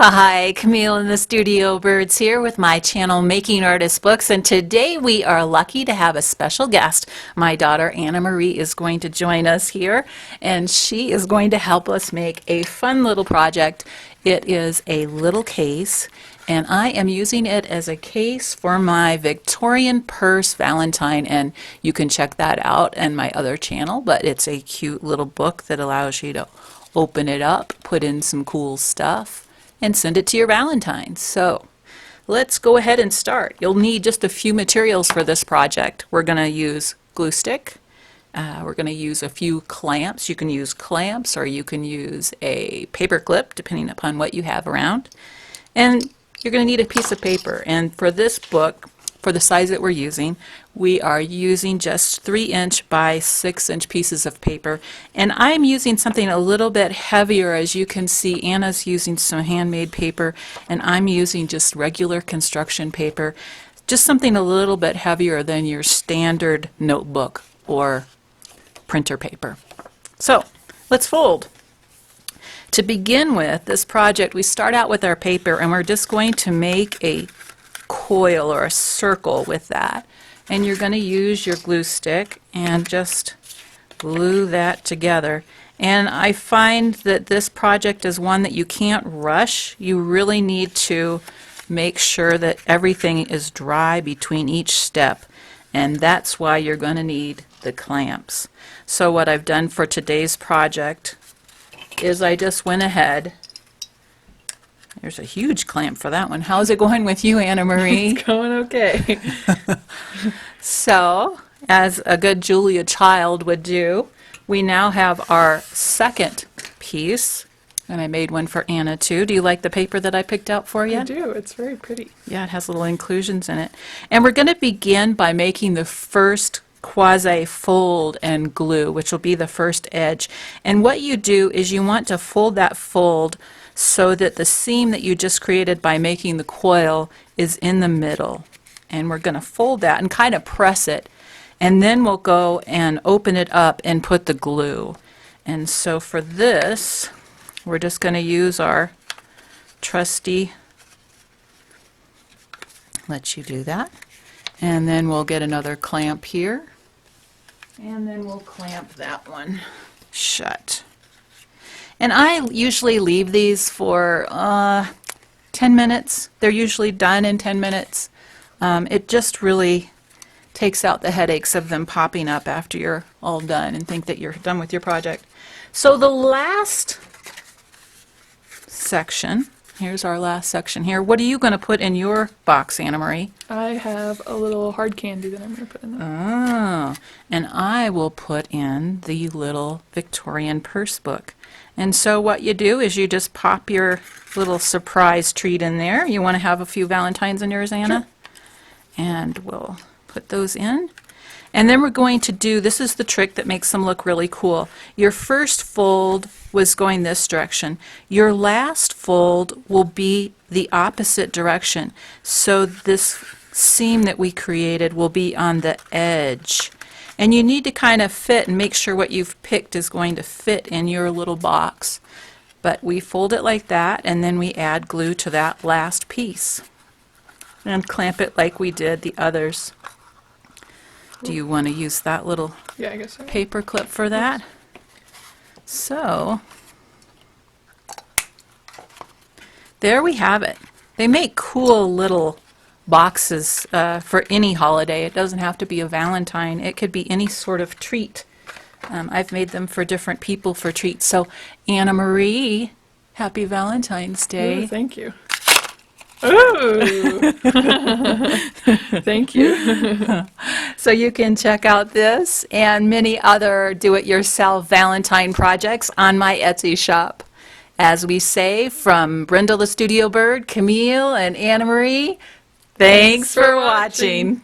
Hi, Camille in the Studio Birds here with my channel Making Artist Books, and today we are lucky to have a special guest. My daughter Anna Marie is going to join us here, and she is going to help us make a fun little project. It is a little case, and I am using it as a case for my Victorian Purse Valentine, and you can check that out on my other channel, but it's a cute little book that allows you to open it up, put in some cool stuff, and send it to your Valentine. So let's go ahead and start. You'll need just a few materials for this project. We're going to use glue stick. We're going to use a few clamps. You can use clamps or you can use a paper clip depending upon what you have around. And you're going to need a piece of paper. And for this book, for the size that we're using, we are using just 3" by 6" pieces of paper. And I'm using something a little bit heavier. As you can see, Anna's using some handmade paper, and I'm using just regular construction paper. Just something a little bit heavier than your standard notebook or printer paper. So, let's fold. To begin with, this project, we start out with our paper, and we're just going to make a coil or a circle with that, and you're going to use your glue stick and just glue that together. And I find that this project is one that you can't rush. You really need to make sure that everything is dry between each step, and that's why you're going to need the clamps. So what I've done for today's project is I just went ahead. There's a huge clamp for that one. How's it going with you, Anna Marie? It's going okay. So, as a good Julia child would do, we now have our second piece. And I made one for Anna too. Do you like the paper that I picked out for you? I do. It's very pretty. Yeah, it has little inclusions in it. And we're going to begin by making the first quasi fold and glue, which will be the first edge. And what you do is you want to fold that fold so that the seam that you just created by making the coil is in the middle. And we're going to fold that and kind of press it. And then we'll go and open it up and put the glue. And so for this, we're just going to use our trusty, let you do that. And then we'll get another clamp here. And then we'll clamp that one shut. And I usually leave these for 10 minutes. They're usually done in 10 minutes. It just really takes out the headaches of them popping up after you're all done and think that you're done with your project. So the last section, here's our last section here. What are you going to put in your box, Anna Marie? I have a little hard candy that I'm going to put in there. Oh, and I will put in the little Victorian Purse book. And so what you do is you just pop your little surprise treat in there. You want to have a few Valentines in yours, Anna? Sure. And we'll put those in. And then we're going to do, this is the trick that makes them look really cool. Your first fold was going this direction. Your last fold will be the opposite direction. So this seam that we created will be on the edge. And you need to kind of fit and make sure what you've picked is going to fit in your little box. But we fold it like that, and then we add glue to that last piece. And clamp it like we did the others. Do you want to use that little Yeah, I guess so. paper clip for that? So, there we have it. They make cool little boxes for any holiday. It doesn't have to be a Valentine. It could be any sort of treat. I've made them for different people for treats. So, Anna Marie, happy Valentine's Day. Ooh, thank you. Ooh. Thank you. So you can check out this and many other do-it-yourself Valentine projects on my Etsy shop. As we say, from Brenda the Studio Bird, Camille, and Anna Marie, thanks for watching.